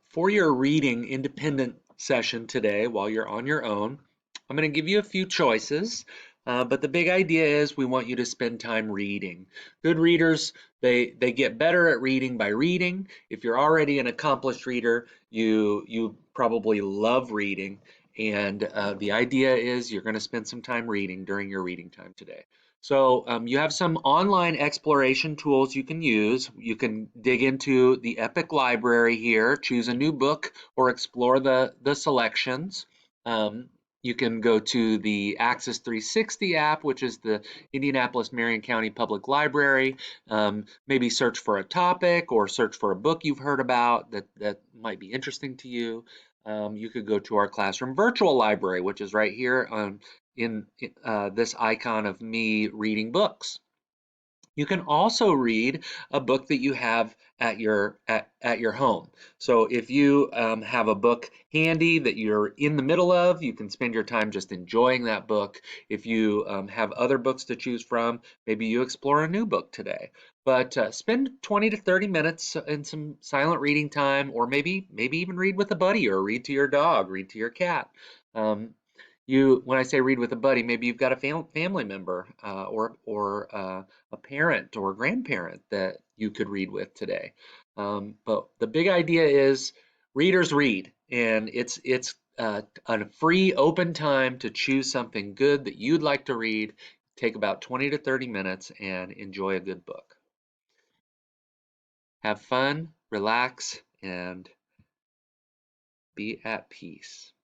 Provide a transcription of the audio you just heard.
For your reading independent session today, while you're on your own, I'm going to give you a few choices, but the big idea is we want you to spend time reading. Good readers, they get better at reading by reading. If you're already an accomplished reader, you probably love reading, and the idea is you're going to spend some time reading during your reading time today. So you have some online exploration tools you can use. You can dig into the Epic Library here, choose a new book, or explore the selections. Um, you can go to the Access 360 app, which is the Indianapolis-Marion County Public Library. Maybe search for a topic or search for a book you've heard about that might be interesting to you. You could go to our classroom virtual library, which is right here in this icon of me reading books. You can also read a book that you have at your home. So if you have a book handy that you're in the middle of, you can spend your time just enjoying that book. If you have other books to choose from, maybe you explore a new book today. But spend 20 to 30 minutes in some silent reading time, or maybe even read with a buddy, or read to your dog, read to your cat. Um, when I say read with a buddy, maybe you've got a family member or a parent or a grandparent that you could read with today. But the big idea is readers read, and it's a free open time to choose something good that you'd like to read. Take about 20 to 30 minutes and enjoy a good book. Have fun, relax, and be at peace.